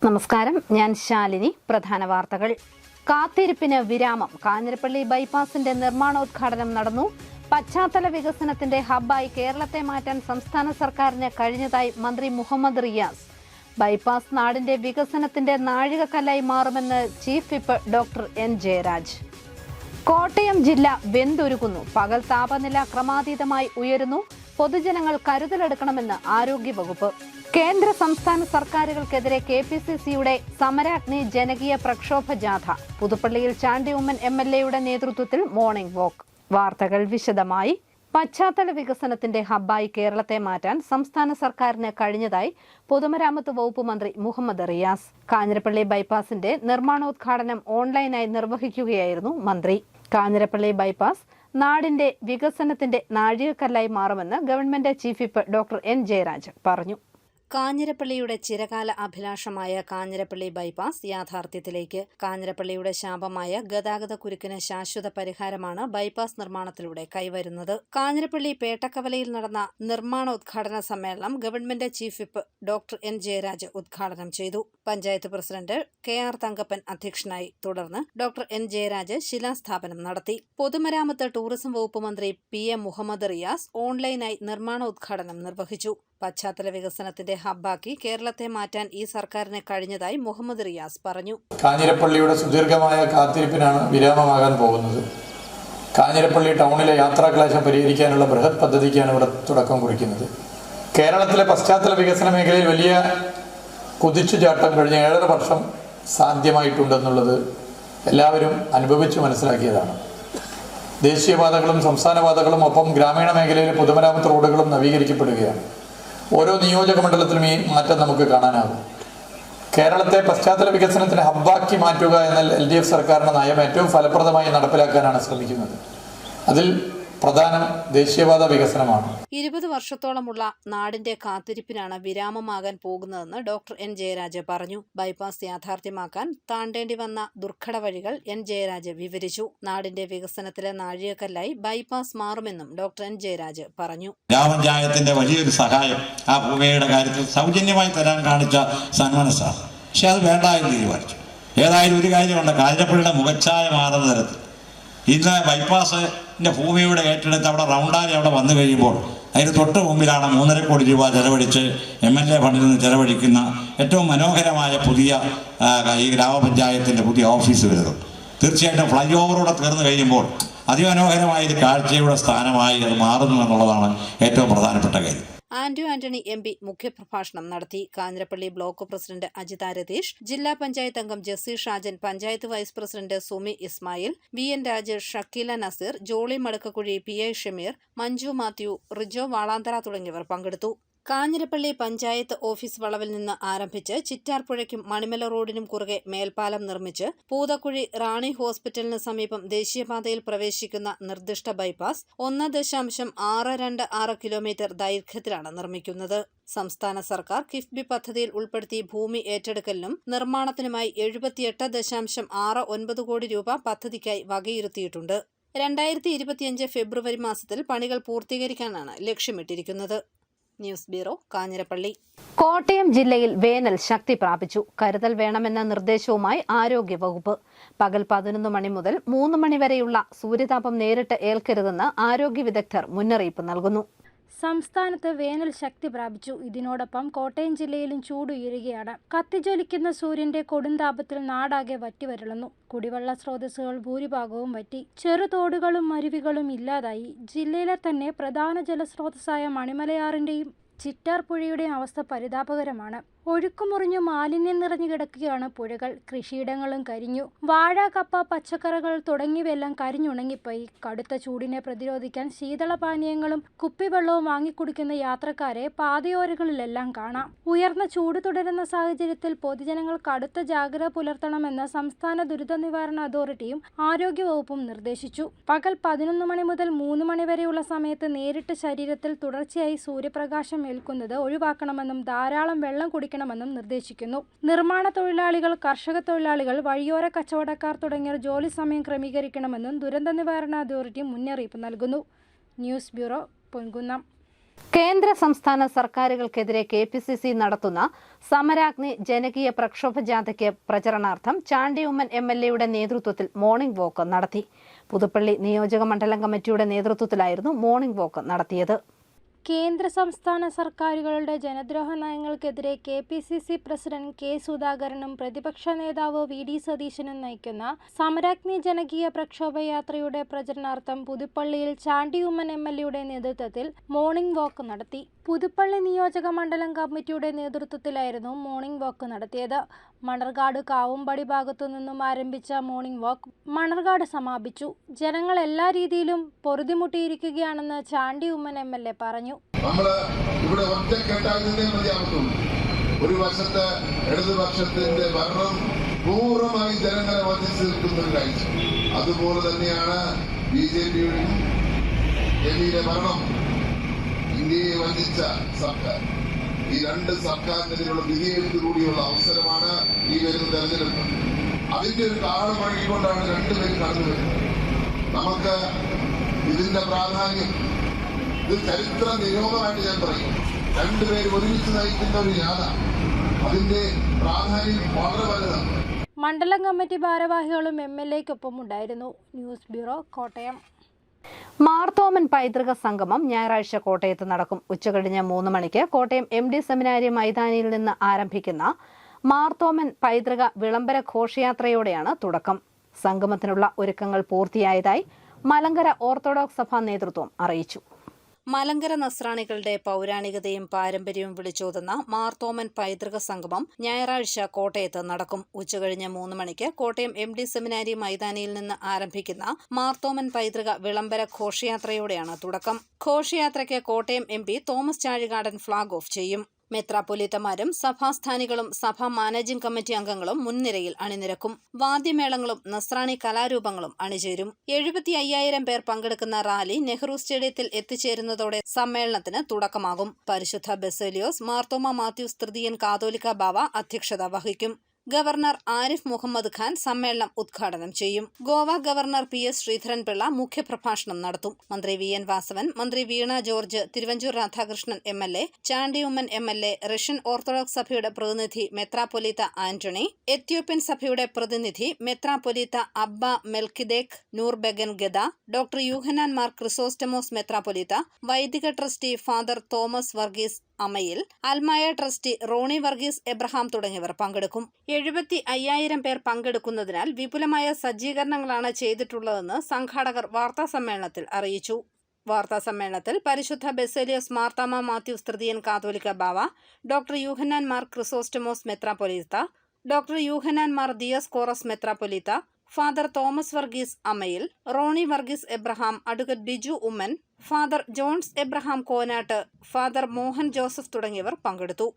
നമസ്കാരം, ഞാൻ ശാലിനി. പ്രധാന വാർത്തകൾ. കാത്തിരിപ്പിന് വിരാമം. കാഞ്ഞിരപ്പള്ളി ബൈപ്പാസിന്റെ നിർമ്മാണോദ്ഘാടനം നടന്നു. പശ്ചാത്തല വികസനത്തിന്റെ ഹബ്ബായി കേരളത്തെ മാറ്റാൻ സംസ്ഥാന സർക്കാരിന് കഴിഞ്ഞതായി മന്ത്രി മുഹമ്മദ് റിയാസ്. ബൈപ്പാസ് നാടിന്റെ വികസനത്തിന്റെ നാഴികക്കല്ലായി മാറുമെന്ന് chief whip doctor N Jayaraj. Kottayam ജില്ല വെന്തുരുകുന്നു. പകൽ താപനില ക്രമാതീതമായി ഉയരുന്നു. പൊതുജനങ്ങൾ കരുതലെടുക്കണമെന്ന് ആരോഗ്യവകുപ്പ്. കേന്ദ്ര സംസ്ഥാന സർക്കാരുകൾക്കെതിരെ KPCCയുടെ സമരാഗ്നി ജനകീയ പ്രക്ഷോഭ ജാഥ. പുതുപ്പള്ളിയിൽ ചാണ്ടി ഉമ്മൻ MLAയുടെ നേതൃത്വത്തിൽ മോർണിംഗ് വാക്ക്. വാർത്തകൾ വിശദമായി. പശ്ചാത്തല വികസനത്തിന്റെ ഹബ്ബായി കേരളത്തെ മാറ്റാൻ സംസ്ഥാന സർക്കാരിന് കഴിഞ്ഞതായി പൊതുമരാമത്ത് വകുപ്പ് മന്ത്രി മുഹമ്മദ് റിയാസ്. കാഞ്ഞിരപ്പള്ളി ബൈപ്പാസിന്റെ നിർമ്മാണോദ്ഘാടനം ഓൺലൈനായി നിർവഹിക്കുകയായിരുന്നു മന്ത്രി. കാഞ്ഞിരപ്പള്ളി ബൈപ്പാസ് നാടിന്റെ വികസനത്തിന്റെ നാഴികക്കല്ലായി മാറുമെന്ന് government chief whip doctor N Jayaraj പറഞ്ഞു. കാഞ്ഞിരപ്പള്ളിയുടെ ചിരകാല അഭിലാഷമായ കാഞ്ഞിരപ്പള്ളി ബൈപ്പാസ് യാഥാർത്ഥ്യത്തിലേക്ക്. കാഞ്ഞിരപ്പള്ളിയുടെ ശാപമായ ഗതാഗത കുരുക്കിന് ശാശ്വത പരിഹാരമാണ് ബൈപ്പാസ് നിർമ്മാണത്തിലൂടെ കൈവരുന്നത്. കാഞ്ഞിരപ്പള്ളി പേട്ടക്കവലയിൽ നടന്ന നിർമ്മാണോദ്ഘാടന സമ്മേളനം government chief whip doctor N Jayaraj ഉദ്ഘാടനം ചെയ്തു. പഞ്ചായത്ത് പ്രസിഡന്റ് KR തങ്കപ്പൻ അധ്യക്ഷനായി. തുടർന്ന് ഡോക്ടർ എൻ ജയരാജ് ശിലാസ്ഥാപനം നടത്തി. പൊതുമരാമത്ത് ടൂറിസം വകുപ്പ് മന്ത്രി PM മുഹമ്മദ് റിയാസ് ഓൺലൈനായി നിർമ്മാണോദ്ഘാടനം നിർവഹിച്ചു. പശ്ചാത്തല വികസനത്തിന്റെ ഹബ്ബാക്കി കേരളത്തെ മാറ്റാൻ ഈ സർക്കാരിന് കഴിഞ്ഞതായി മുഹമ്മദ് റിയാസ് പറഞ്ഞു. കാഞ്ഞിരപ്പള്ളിയുടെ സുദീർഘമായ കാത്തിരിപ്പിനാണ് വിരാമമാകാൻ പോകുന്നത്. കാഞ്ഞിരപ്പള്ളി ടൗണിലെ യാത്രാക്ലേശം പരിഹരിക്കാനുള്ള ബൃഹത് പദ്ധതിക്കാണ് ഇവിടെ തുടക്കം കുറിക്കുന്നത്. കേരളത്തിലെ പശ്ചാത്തല വികസന മേഖലയിൽ വലിയ കുതിച്ചുചാട്ടം കഴിഞ്ഞ 7.5 വർഷം സാധ്യമായിട്ടുണ്ടെന്നുള്ളത് എല്ലാവരും അനുഭവിച്ചു മനസ്സിലാക്കിയതാണ്. ദേശീയപാതകളും സംസ്ഥാനപാതകളും ഒപ്പം ഗ്രാമീണ മേഖലയിലെ പൊതുമരാമത്ത് റോഡുകളും നവീകരിക്കപ്പെടുകയാണ്. ഓരോ നിയോജക മണ്ഡലത്തിലും ഈ മാറ്റം നമുക്ക് കാണാനാകും. കേരളത്തെ പശ്ചാത്തല വികസനത്തിന് ഹബ്ബാക്കി മാറ്റുക എന്ന LDF സർക്കാരിന്റെ നയം ഏറ്റവും ഫലപ്രദമായി നടപ്പിലാക്കാനാണ് ശ്രമിക്കുന്നത്. അതിൽ പ്രധാനം ദേശീയപാത വികസനമാണ്. 20 വർഷത്തോളമുള്ള നാടിന്റെ കാത്തിരിപ്പിനാണ് വിരാമമാകാൻ പോകുന്നതെന്ന് ഡോക്ടർ എൻ ജയരാജ് പറഞ്ഞു. ബൈപ്പാസ് യാഥാർത്ഥ്യമാക്കാൻ താണ്ടേണ്ടി വന്ന ദുർഘട വഴികൾ എൻ ജയരാജ് വിവരിച്ചു. നാടിന്റെ വികസനത്തിലെ നാഴികക്കല്ലായി ബൈപ്പാസ് മാറുമെന്നും ഡോക്ടർ എൻ ജയരാജ് പറഞ്ഞു. ഗ്രാമപഞ്ചായത്തിന്റെ വലിയൊരു സഹായം ആ ഭൂമിയുടെ കാര്യത്തിൽ സൗജന്യമായി തരാൻ കാണിച്ച സന്മനസ്സാണ്. പക്ഷെ അത് വേണ്ട എന്ന് തീരുമാനിച്ചു. ഏതായാലും ഒരു കാര്യമുണ്ട്, കാഞ്ഞിരപ്പള്ളിയുടെ മുഖച്ഛായ മാറുന്ന തരത്തിൽ ഇന്ന് ബൈപ്പാസിന്റെ ഭൂമിയുടെ ഏറ്റെടുത്ത് അവിടെ റൗണ്ടാലി അവിടെ വന്നു കഴിയുമ്പോൾ അതിന് തൊട്ട് മുമ്പിലാണ് 3.5 കോടി രൂപ ചെലവഴിച്ച് MLA ഫണ്ടിൽ നിന്ന് ചെലവഴിക്കുന്ന ഏറ്റവും മനോഹരമായ പുതിയ ഈ ഗ്രാമപഞ്ചായത്തിൻ്റെ പുതിയ ഓഫീസ് വരുന്നത്. തീർച്ചയായിട്ടും ഫ്ലൈ ഓവറോടെ തീർന്നു കഴിയുമ്പോൾ അതിമനോഹരമായ ഒരു കാഴ്ചയുടെ സ്ഥാനമായി അത് മാറുന്നു എന്നുള്ളതാണ് ഏറ്റവും പ്രധാനപ്പെട്ട കാര്യം. ആന്റണി MP മുഖ്യപ്രഭാഷണം നടത്തി. കാഞ്ഞിരപ്പള്ളി ബ്ലോക്ക് പ്രസിഡന്റ് അജിത രതീഷ്, ജില്ലാ പഞ്ചായത്ത് അംഗം Jessy Shajan, panchayat vice president Sumi Ismail, VN Rajesh, Shakeela Nazeer, Jolly Madakkakuzhi, PI Shameer, Manju Mathew, Rijo Valanthara തുടങ്ങിയവർ പങ്കെടുത്തു. കാഞ്ഞിരപ്പള്ളി പഞ്ചായത്ത് ഓഫീസ് വളവിൽ നിന്ന് ആരംഭിച്ച് ചിറ്റാർപ്പുഴയ്ക്കും മണിമല റോഡിനും കുറുകെ മേൽപ്പാലം നിർമ്മിച്ച് പൂതക്കുഴി റാണി ഹോസ്പിറ്റലിന് സമീപം ദേശീയപാതയിൽ പ്രവേശിക്കുന്ന നിർദ്ദിഷ്ട ബൈപ്പാസ് 1.626 കിലോമീറ്റർ ദൈർഘ്യത്തിലാണ് നിർമ്മിക്കുന്നത്. സംസ്ഥാന സർക്കാർ കിഫ്ബി പദ്ധതിയിൽ ഉൾപ്പെടുത്തി ഭൂമി ഏറ്റെടുക്കലിനും നിർമ്മാണത്തിനുമായി 78.69 കോടി രൂപ പദ്ധതിക്കായി വകയിരുത്തിയിട്ടുണ്ട്. 2025 ഫെബ്രുവരി മാസത്തിൽ പണികൾ പൂർത്തീകരിക്കാനാണ് ലക്ഷ്യമിട്ടിരിക്കുന്നത്. News bureau, Kanjirappally. കോട്ടയം ജില്ലയിൽ വേനൽ ശക്തി പ്രാപിച്ചു. കരുതൽ വേണമെന്ന നിർദ്ദേശവുമായി ആരോഗ്യവകുപ്പ്. പകൽ 11 മണി മുതൽ 3 മണി വരെയുള്ള സൂര്യതാപം നേരിട്ട് ഏൽക്കരുതെന്ന് ആരോഗ്യ വിദഗ്ധർ മുന്നറിയിപ്പ് നൽകുന്നു. സംസ്ഥാനത്ത് വേനൽ ശക്തി പ്രാപിച്ചു. ഇതിനോടൊപ്പം കോട്ടയം ജില്ലയിലും ചൂടുയരുകയാണ്. കത്തിജ്വലിക്കുന്ന സൂര്യന്റെ കൊടുംതാപത്തിൽ നാടാകെ വറ്റിവരളുന്നു. കുടിവെള്ള സ്രോതസ്സുകൾ ഭൂരിഭാഗവും വറ്റി. ചെറുതോടുകളും അരുവികളും ഇല്ലാതായി. ജില്ലയിലെ തന്നെ പ്രധാന ജലസ്രോതസ്സായ മണിമലയാറിന്റെയും ചിറ്റാർപ്പുഴയുടെയും അവസ്ഥ പരിതാപകരമാണ്. ഒഴുക്കുമുറിഞ്ഞു മാലിന്യം നിറഞ്ഞു കിടക്കുകയാണ് പുഴകൾ. കൃഷിയിടങ്ങളും കരിഞ്ഞു. വാഴ, കപ്പ, പച്ചക്കറികൾ തുടങ്ങിയവയെല്ലാം കരിഞ്ഞുണങ്ങിപ്പോയി. കടുത്ത ചൂടിനെ പ്രതിരോധിക്കാൻ ശീതളപാനീയങ്ങളും കുപ്പിവെള്ളവും വാങ്ങിക്കുടിക്കുന്ന യാത്രക്കാരെ പാതയോരങ്ങളിലെല്ലാം കാണാം. ഉയർന്ന ചൂട് തുടരുന്ന സാഹചര്യത്തിൽ പൊതുജനങ്ങൾ കടുത്ത ജാഗ്രത പുലർത്തണമെന്ന് സംസ്ഥാന ദുരിത നിവാരണ അതോറിറ്റിയും ആരോഗ്യവകുപ്പും നിർദ്ദേശിച്ചു. പകൽ 11 മണി മുതൽ 3 മണി വരെയുള്ള സമയത്ത് നേരിട്ട് ശരീരത്തിൽ തുടർച്ചയായി സൂര്യപ്രകാശം ഏൽക്കുന്നത് ഒഴിവാക്കണമെന്നും ധാരാളം വെള്ളം കുടിക്കണമെന്നും നിർദ്ദേശിക്കുന്നു. നിർമ്മാണ തൊഴിലാളികൾ, കർഷക തൊഴിലാളികൾ, വഴിയോര കച്ചവടക്കാർ തുടങ്ങിയവർ ജോലി സമയം ക്രമീകരിക്കണമെന്നും ദുരന്ത നിവാരണ അതോറിറ്റി മുന്നറിയിപ്പ് നൽകുന്നു. News bureau, Ponkunnam. കേന്ദ്ര സംസ്ഥാന സർക്കാരുകൾക്കെതിരെ KPCC നടത്തുന്ന സമരാഗ്നി ജനകീയ പ്രക്ഷോഭ ജാഥയ്ക്ക് പ്രചരണാർത്ഥം ചാണ്ടി ഉമ്മൻ MLA നേതൃത്വത്തിൽ മോർണിംഗ് വാക്ക് നടത്തി. പുതുപ്പള്ളി നിയോജക മണ്ഡലം കമ്മിറ്റിയുടെ നേതൃത്വത്തിലായിരുന്നു മോർണിംഗ് വാക്ക് നടത്തിയത്. കേന്ദ്ര സംസ്ഥാന സർക്കാരുകളുടെ ജനദ്രോഹ നയങ്ങൾക്കെതിരെ KPCC പ്രസിഡന്റ് K. സുധാകരനും പ്രതിപക്ഷ നേതാവ് VD സതീശനും നയിക്കുന്ന സമരാഗ്നി ജനകീയ പ്രക്ഷോഭയാത്രയുടെ പ്രചരണാർത്ഥം പുതുപ്പള്ളിയിൽ ചാണ്ടി ഉമ്മൻ MLA നേതൃത്വത്തിൽ മോർണിംഗ് വാക്ക് നടത്തി. പുതുപ്പള്ളി നിയോജക മണ്ഡലം കമ്മിറ്റിയുടെ നേതൃത്വത്തിലായിരുന്നു മോർണിംഗ് വാക്ക് നടത്തിയത്. മണർകാട് കാവുംപടി ഭാഗത്തു നിന്നും ആരംഭിച്ച മോർണിംഗ് വാക്ക് മണർകാട് സമാപിച്ചു. ജനങ്ങൾ എല്ലാ രീതിയിലും പൊറുതിമുട്ടിയിരിക്കുകയാണെന്ന് ചാണ്ടി ഉമ്മൻ MLA പറഞ്ഞു. നമ്മള് ഇവിടെ ഒറ്റക്കെട്ടായി നിന്നേ മതിയാകത്തുള്ളൂ. ഒരു വശത്ത് ഇടതുപക്ഷത്തിന്റെ ഭരണം പൂർണ്ണമായി ജനങ്ങളെ വധിച്ചു നിൽക്കുന്ന ഒരു കാഴ്ച. അതുപോലെ തന്നെയാണ് BJPയുടെ ഡൽഹിയിലെ ഭരണം, ഇന്ത്യയെ വഞ്ചിച്ച സർക്കാർ. ഈ രണ്ട് സർക്കാരിനെതിരെയുള്ള വിധിയെഴുത്തുകൂടിയുള്ള അവസരമാണ് ഈ വരുന്ന തെരഞ്ഞെടുപ്പ്. അതിന്റെ ഒരു കാലം വഴികൊണ്ടാണ് രണ്ടുപേരും കടന്നു വരുന്നത്. നമുക്ക് ഇതിന്റെ പ്രാധാന്യം, ഇത് ചരിത്ര നിരോധമായിട്ട് ഞാൻ പറയും. രണ്ടുപേരും ഒരുമിച്ച് നയിക്കുന്ന ഒരു യാത, അതിന്റെ പ്രാധാന്യം വളരെ വലുതാണ്. മണ്ഡലം കമ്മിറ്റി ഭാരവാഹികളും MLAക്കൊപ്പം ഉണ്ടായിരുന്നു. News bureau, Kottayam. മാർത്തോമൻ പൈതൃക സംഗമം ഞായറാഴ്ച കോട്ടയത്ത് നടക്കും. ഉച്ചകഴിഞ്ഞ് 3 മണിക്ക് കോട്ടയം MD സെമിനാരി മൈതാനിയിൽ നിന്ന് ആരംഭിക്കുന്ന മാർത്തോമൻ പൈതൃക വിളംബര ഘോഷയാത്രയോടെയാണ് തുടക്കം. സംഗമത്തിനുള്ള ഒരുക്കങ്ങൾ പൂർത്തിയായതായി മലങ്കര ഓർത്തഡോക്സ് സഭാ നേതൃത്വം അറിയിച്ചു. മലങ്കര നസ്രാണികളുടെ പൗരാണികതയും പാരമ്പര്യവും വിളിച്ചോതുന്ന മാർത്തോമൻ പൈതൃക സംഗമം ഞായറാഴ്ച കോട്ടയത്ത് നടക്കും. ഉച്ചകഴിഞ്ഞ് 3 മണിക്ക് കോട്ടയം MD സെമിനാരി മൈതാനിയിൽ നിന്ന് ആരംഭിക്കുന്ന മാർത്തോമൻ പൈതൃക വിളംബര ഘോഷയാത്രയോടെയാണ് തുടക്കം. ഘോഷയാത്രയ്ക്ക് Kottayam MP Thomas Chazhikadan flag off ചെയ്യും. മെത്രാപ്പൊലീത്തമാരും സഭാസ്ഥാനികളും സഭാ മാനേജിംഗ് കമ്മിറ്റി അംഗങ്ങളും മുൻനിരയിൽ അണിനിരക്കും. വാദ്യമേളങ്ങളും നസ്രാണി കലാരൂപങ്ങളും അണിചേരും. 75,000 പേർ പങ്കെടുക്കുന്ന റാലി നെഹ്റു സ്റ്റേഡിയത്തിൽ എത്തിച്ചേരുന്നതോടെ സമ്മേളനത്തിന് തുടക്കമാകും. പരിശുദ്ധ ബസേലിയോസ് മാർത്തോമ മാത്യൂസ് തൃതീയൻ കാതോലിക്ക ബാവ അധ്യക്ഷത വഹിക്കും. ഗവർണർ ആരിഫ് മുഹമ്മദ് ഖാൻ സമ്മേളനം ഉദ്ഘാടനം ചെയ്യും. ഗോവ ഗവർണർ PS ശ്രീധരൻപിള്ള മുഖ്യപ്രഭാഷണം നടത്തും. മന്ത്രി VN വാസവൻ, മന്ത്രി Veena George, Thiruvanchoor Radhakrishnan MLA, Chandy Oommen MLA, Russian Orthodox സഭയുടെ പ്രതിനിധി മെത്രാപ്പൊലീത്ത ആന്റണി, എത്യോപ്യൻ സഭയുടെ പ്രതിനിധി മെത്രാപ്പൊലീത്ത Abba Melkidek Nurbegan Gada, doctor Yuhanon Mar Chrysostomos മെത്രാപ്പൊലീത്ത, വൈദിക ട്രസ്റ്റി ഫാദർ തോമസ് വർഗീസ് അമയിൽ, അൽമായ ട്രസ്റ്റി റോണി വർഗീസ് എബ്രഹാം തുടങ്ങിയവർ പങ്കെടുക്കും. 75,000 പേർ പങ്കെടുക്കുന്നതിനാൽ വിപുലമായ സജ്ജീകരണങ്ങളാണ് ചെയ്തിട്ടുള്ളതെന്ന് സംഘാടകർ വാർത്താസമ്മേളനത്തിൽ അറിയിച്ചു. വാർത്താസമ്മേളനത്തിൽ പരിശുദ്ധ ബസേലിയോസ് മാർത്തോമ മാത്യൂസ് തൃതീയൻ കാതോലിക്ക ബാവ, ഡോക്ടർ യൂഹനാൻ മാർ ക്രിസോസ്റ്റമോസ് മെത്രാപ്പൊലീത്ത, ഡോക്ടർ യൂഹനാൻ മാർ ദിയോസ്കോറസ് മെത്രാപ്പൊലീത്ത, father Thomas Varghese Amayil, Ronny Varghese Abraham, advocate Biju Oommen, father Johns Abraham Konattu, father Mohan Joseph തുടങ്ങിയവർ പങ്കെടുത്തു.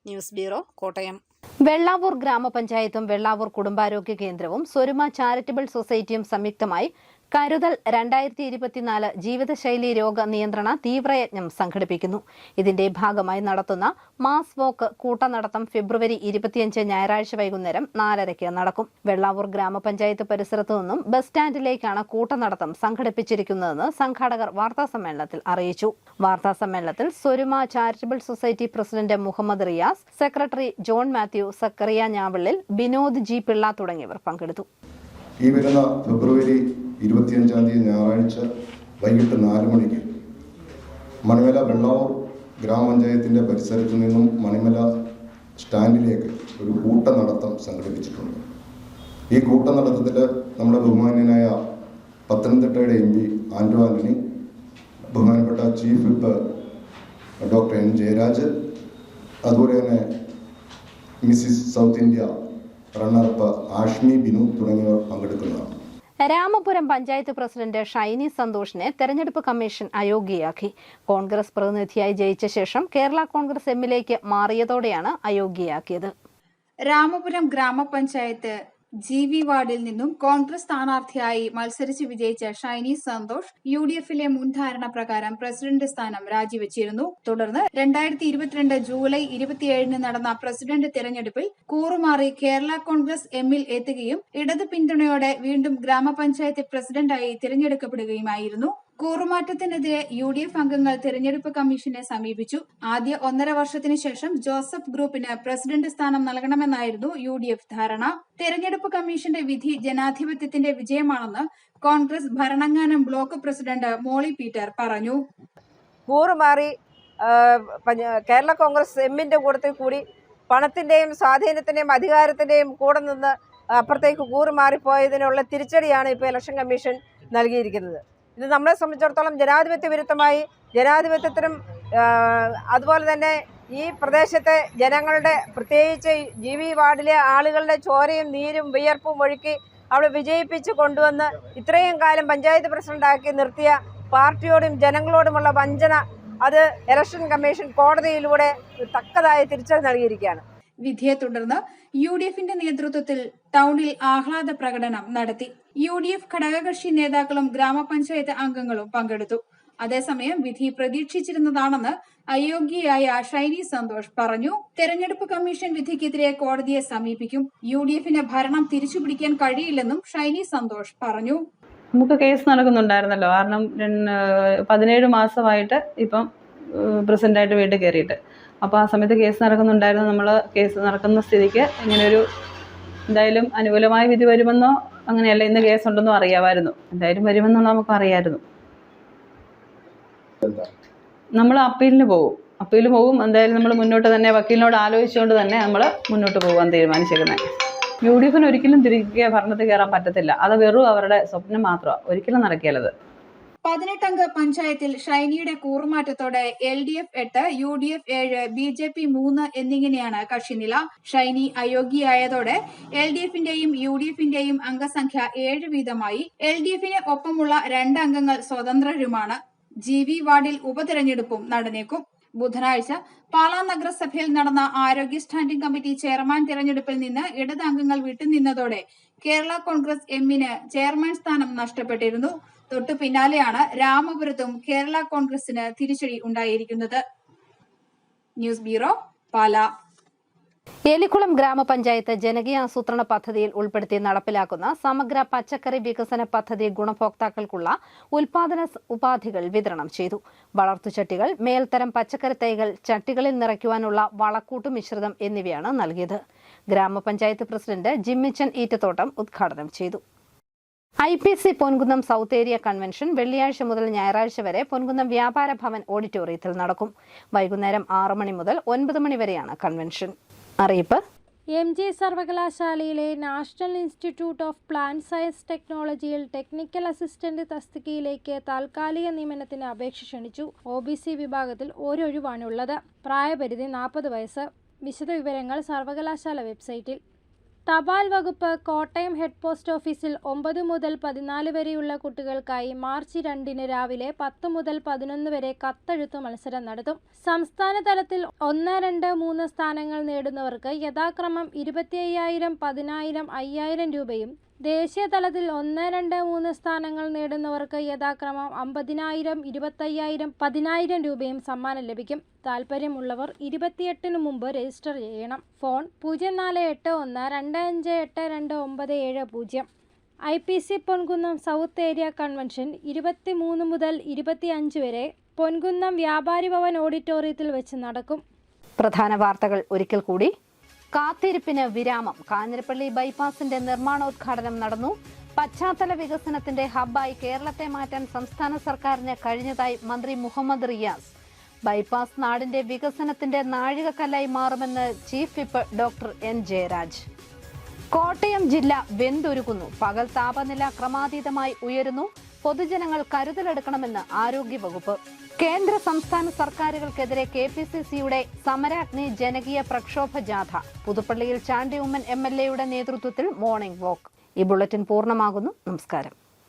News bureau, Kottayam. വെള്ളാവൂർ ഗ്രാമപഞ്ചായത്തും വെള്ളാവൂർ കുടുംബാരോഗ്യ കേന്ദ്രവും സ്വരുമ ചാരിറ്റബിൾ സൊസൈറ്റിയും സംയുക്തമായി കരുതൽ 2024 ജീവിതശൈലി രോഗ നിയന്ത്രണ തീവ്രയജ്ഞം സംഘടിപ്പിക്കുന്നു. ഇതിന്റെ ഭാഗമായി നടത്തുന്ന മാസ് വോക്ക് കൂട്ടനടത്തം ഫെബ്രുവരി 25 ഞായറാഴ്ച വൈകുന്നേരം 4:30 നടക്കും. വെള്ളാവൂർ ഗ്രാമപഞ്ചായത്ത് പരിസരത്തു നിന്നും ബസ് സ്റ്റാൻഡിലേക്കാണ് കൂട്ടനടത്തം സംഘടിപ്പിച്ചിരിക്കുന്നതെന്ന് സംഘാടകർ വാർത്താസമ്മേളനത്തിൽ അറിയിച്ചു. വാർത്താസമ്മേളനത്തിൽ Swaruma charitable society president Muhammad Riyas, secretary John Mathew, Zachariah Njavallil, Binod G Pillai തുടങ്ങിയവർ പങ്കെടുത്തു. ഈ വരുന്ന ഫെബ്രുവരി 25 ഞായറാഴ്ച വൈകിട്ട് 4 മണിക്ക് മണിമല വെള്ളാവൂർ ഗ്രാമപഞ്ചായത്തിൻ്റെ പരിസരത്തു നിന്നും മണിമല സ്റ്റാൻഡിലേക്ക് ഒരു കൂട്ടനടത്തം സംഘടിപ്പിച്ചിട്ടുണ്ട്. ഈ കൂട്ടനടത്തത്തിൽ നമ്മുടെ ബഹുമാന്യനായ പത്തനംതിട്ടയുടെ MP ആന്റോ ആന്റണി, ബഹുമാനപ്പെട്ട chief whip doctor N Jayaraj, അതുപോലെ തന്നെ Mrs south India runner-up Ashmi Binu തുടങ്ങിയവർ പങ്കെടുക്കുന്നതാണ്. രാമപുരം പഞ്ചായത്ത് പ്രസിഡന്റ് ഷൈനി സന്തോഷിനെ തെരഞ്ഞെടുപ്പ് കമ്മീഷൻ അയോഗ്യയാക്കി. കോൺഗ്രസ് പ്രതിനിധിയായി ജയിച്ച ശേഷം കേരള കോൺഗ്രസ് എമ്മിലേക്ക് മാറിയതോടെയാണ് അയോഗ്യയാക്കിയത്. രാമപുരം ഗ്രാമപഞ്ചായത്ത് GV വാർഡിൽ നിന്നും കോൺഗ്രസ് സ്ഥാനാർത്ഥിയായി മത്സരിച്ച് വിജയിച്ച ഷൈനി സന്തോഷ് UDFിലെ മുൻധാരണ പ്രകാരം പ്രസിഡന്റ് സ്ഥാനം രാജിവെച്ചിരുന്നു. തുടർന്ന് 2022 ജൂലൈ 27 നടന്ന പ്രസിഡന്റ് തെരഞ്ഞെടുപ്പിൽ കൂറുമാറി കേരള കോൺഗ്രസ് എമ്മിൽ എത്തുകയും ഇടത് പിന്തുണയോടെ വീണ്ടും ഗ്രാമപഞ്ചായത്ത് പ്രസിഡന്റായി തിരഞ്ഞെടുക്കപ്പെടുകയുമായിരുന്നു. കൂറുമാറ്റത്തിനെതിരെ UDF അംഗങ്ങൾ തെരഞ്ഞെടുപ്പ് കമ്മീഷനെ സമീപിച്ചു. ആദ്യ 1.5 വർഷത്തിനു ശേഷം ജോസഫ് ഗ്രൂപ്പിന് പ്രസിഡന്റ് സ്ഥാനം നൽകണമെന്നായിരുന്നു UDF ധാരണ. തെരഞ്ഞെടുപ്പ് കമ്മീഷന്റെ വിധി ജനാധിപത്യത്തിന്റെ വിജയമാണെന്ന് കോൺഗ്രസ് ഭരണങ്ങാനം ബ്ലോക്ക് പ്രസിഡന്റ് മോളി പീറ്റർ പറഞ്ഞു. കൂറുമാറി കേരള കോൺഗ്രസ് എമ്മിന്റെ കൂട്ടത്തിൽ കൂടി പണത്തിന്റെയും സ്വാധീനത്തിന്റെയും അധികാരത്തിന്റെയും കൂടെ നിന്ന് അപ്പുറത്തേക്ക് കൂറുമാറിപ്പോയതിനുള്ള തിരിച്ചടിയാണ് ഇപ്പോൾ ഇലക്ഷൻ കമ്മീഷൻ നൽകിയിരിക്കുന്നത്. ഇത് നമ്മളെ സംബന്ധിച്ചിടത്തോളം ജനാധിപത്യ വിരുദ്ധമായി, ജനാധിപത്യത്തിനും അതുപോലെ തന്നെ ഈ പ്രദേശത്തെ ജനങ്ങളുടെ, പ്രത്യേകിച്ച് GV വാർഡിലെ ആളുകളുടെ ചോരയും നീരും വിയർപ്പും ഒഴുക്കി അവളെ വിജയിപ്പിച്ച് കൊണ്ടുവന്ന് ഇത്രയും കാലം പഞ്ചായത്ത് പ്രസിഡന്റാക്കി നിർത്തിയ പാർട്ടിയോടും ജനങ്ങളോടുമുള്ള വഞ്ചന അത് ഇലക്ഷൻ കമ്മീഷൻ കോടതിയിലൂടെ തക്കതായ തിരിച്ചടി നൽകിയിരിക്കുകയാണ്. വിധിയെ തുടർന്ന് UDFന്റെ നേതൃത്വത്തിൽ ടൗണിൽ ആഹ്ലാദ പ്രകടനം നടത്തി. UDF ഘടകകക്ഷി നേതാക്കളും ഗ്രാമപഞ്ചായത്ത് അംഗങ്ങളും പങ്കെടുത്തു. അതേസമയം വിധി പ്രതീക്ഷിച്ചിരുന്നതാണെന്ന് അയോഗ്യയായ ഷൈനി സന്തോഷ് പറഞ്ഞു. തെരഞ്ഞെടുപ്പ് കമ്മീഷൻ വിധിക്കെതിരെ കോടതിയെ സമീപിക്കും. UDFന് ഭരണം തിരിച്ചുപിടിക്കാൻ കഴിയില്ലെന്നും ഷൈനി സന്തോഷ് പറഞ്ഞു. നമുക്ക് കേസ് നടക്കുന്നുണ്ടായിരുന്നല്ലോ, കാരണം 17 മാസമായിട്ട് ഇപ്പം പ്രസിഡൻ്റായിട്ട് വീട്ടിൽ കയറിയിട്ട്. അപ്പോൾ ആ സമയത്ത് കേസ് നടക്കുന്നുണ്ടായിരുന്നു. നമ്മൾ കേസ് നടക്കുന്ന സ്ഥിതിക്ക് ഇങ്ങനെയൊരു എന്തായാലും അനുകൂലമായ വിധി വരുമെന്നോ അങ്ങനെയല്ല, ഇന്ന് കേസുണ്ടെന്നോ അറിയാമായിരുന്നു. എന്തായാലും വരുമെന്നുള്ള നമുക്ക് അറിയാമായിരുന്നു. നമ്മൾ അപ്പീലിന് പോകും. എന്തായാലും നമ്മൾ മുന്നോട്ട് തന്നെ വക്കീലിനോട് ആലോചിച്ചുകൊണ്ട് തന്നെ നമ്മൾ മുന്നോട്ട് പോകാൻ തീരുമാനിച്ചിരിക്കുന്നത്. UDFന് ഒരിക്കലും തിരികെ ഭരണത്തിൽ കയറാൻ പറ്റത്തില്ല. അത് വെറും അവരുടെ സ്വപ്നം മാത്രമാണ്, ഒരിക്കലും നടക്കില്ലത്. 18 അംഗ പഞ്ചായത്തിൽ ഷൈനിയുടെ കൂറുമാറ്റത്തോടെ LDF 8, UDF 7, BJP 3 എന്നിങ്ങനെയാണ് കക്ഷിനില. ഷൈനി അയോഗ്യയായതോടെ LDFന്റെയും UDFന്റെയും അംഗസംഖ്യ 7 വീതമായി. LDFന് ഒപ്പമുള്ള 2 അംഗങ്ങൾ സ്വതന്ത്രരുമാണ്. GV വാർഡിൽ ഉപതെരഞ്ഞെടുപ്പും നടന്നേക്കും. ബുധനാഴ്ച പാലാ നഗരസഭയിൽ നടന്ന ആരോഗ്യ സ്റ്റാൻഡിംഗ് കമ്മിറ്റി ചെയർമാൻ തിരഞ്ഞെടുപ്പിൽ നിന്ന് ഇടത് അംഗങ്ങൾ വിട്ടുനിന്നതോടെ കേരള കോൺഗ്രസ് എമ്മിന് ചെയർമാൻ സ്ഥാനം നഷ്ടപ്പെട്ടിരുന്നു. തൊട്ടു പിന്നാലെയാണ് രാമപുരത്തും കേരള കോൺഗ്രസിന് തിരിച്ചടി ഉണ്ടായിരിക്കുന്നത്. News bureau, Pala. എലിക്കുളം ഗ്രാമപഞ്ചായത്ത് ജനകീയാസൂത്രണ പദ്ധതിയിൽ ഉൾപ്പെടുത്തി നടപ്പിലാക്കുന്ന സമഗ്ര പച്ചക്കറി വികസന പദ്ധതി ഗുണഭോക്താക്കൾക്കുള്ള ഉൽപാദന ഉപാധികൾ വിതരണം ചെയ്തു. വളർത്തുചട്ടികൾ, മേൽത്തരം പച്ചക്കറി തൈകൾ, ചട്ടികളിൽ നിറയ്ക്കുവാനുള്ള വളക്കൂട്ടു മിശ്രിതം എന്നിവയാണ് നൽകിയത്. ഗ്രാമപഞ്ചായത്ത് പ്രസിഡന്റ് ജിമ്മിച്ചൻ ഈറ്റത്തോട്ടം ഉദ്ഘാടനം ചെയ്തു. IPC Ponkunnam south area convention വെള്ളിയാഴ്ച മുതൽ ഞായറാഴ്ച വരെ പൊൻകുന്നം വ്യാപാര ഭവൻ ഓഡിറ്റോറിയത്തിൽ നടക്കും. വൈകുന്നേരം 6 മണി മുതൽ 9 മണി വരെയാണ് കൺവെൻഷൻ. അറിയിപ്പ്: MG സർവകലാശാലയിലെ national institute of plant science ടെക്നോളജിയിൽ ടെക്നിക്കൽ അസിസ്റ്റന്റ് തസ്തികയിലേക്ക് താൽക്കാലിക നിയമനത്തിന് അപേക്ഷ ക്ഷണിച്ചു. OBC വിഭാഗത്തിൽ ഒരൊഴിവാണുള്ളത്. പ്രായപരിധി 40 വയസ്സ്. വിശദവിവരങ്ങൾ സർവകലാശാല വെബ്സൈറ്റിൽ. തപാൽ വകുപ്പ് കോട്ടയം ഹെഡ് പോസ്റ്റ് ഓഫീസിൽ 9 മുതൽ 14 വരെയുള്ള കുട്ടികൾക്കായി മാർച്ച് 2 രാവിലെ 10 മുതൽ 11 വരെ കത്തെഴുത്ത് മത്സരം നടത്തും. സംസ്ഥാന തലത്തിൽ 1, 2, 3 സ്ഥാനങ്ങൾ നേടുന്നവർക്ക് യഥാക്രമം 25,000, 10,000, 5,000 രൂപയും, ദേശീയ തലത്തിൽ 1, 2, 3 സ്ഥാനങ്ങൾ നേടുന്നവർക്ക് യഥാക്രമം 50,000, 25,000, 10,000 രൂപയും സമ്മാനം ലഭിക്കും. താൽപ്പര്യമുള്ളവർ 28 മുമ്പ് രജിസ്റ്റർ ചെയ്യണം. Phone 048125829770. IPC Ponkunnam south area convention 23 മുതൽ 25 വരെ പൊൻകുന്നം വ്യാപാരി ഭവൻ ഓഡിറ്റോറിയത്തിൽ വെച്ച് നടക്കും. പ്രധാന വാർത്തകൾ ഒരിക്കൽ കൂടി. കാത്തിരിപ്പിന് വിരാമം. കാഞ്ഞിരപ്പള്ളി ബൈപ്പാസിന്റെ നിർമ്മാണോദ്ഘാടനം നടന്നു. പശ്ചാത്തല വികസനത്തിന്റെ ഹബ്ബായി കേരളത്തെ മാറ്റാൻ സംസ്ഥാന സർക്കാരിന് കഴിഞ്ഞതായി മന്ത്രി മുഹമ്മദ് റിയാസ്. ബൈപ്പാസ് നാടിന്റെ വികസനത്തിന്റെ നാഴികക്കല്ലായി മാറുമെന്ന് chief whip doctor N. Jayaraj. Kottayam ജില്ല വെന്തൊരുക്കുന്നു. പകൽ താപനില ക്രമാതീതമായി ഉയരുന്നു. പൊതുജനങ്ങൾ കരുതലെടുക്കണമെന്ന് ആരോഗ്യവകുപ്പ്. കേന്ദ്ര സംസ്ഥാന സർക്കാരുകൾക്കെതിരെ KPCCയുടെ സമരാഗ്നി ജനകീയ പ്രക്ഷോഭ ജാഥ. പുതുപ്പള്ളിയിൽ ചാണ്ടി ഉമ്മൻ MLA യുടെ നേതൃത്വത്തിൽ മോർണിംഗ് വാക്ക്. ഈ ബുള്ളറ്റിൻ പൂർണ്ണമാകുന്നു. നമസ്കാരം.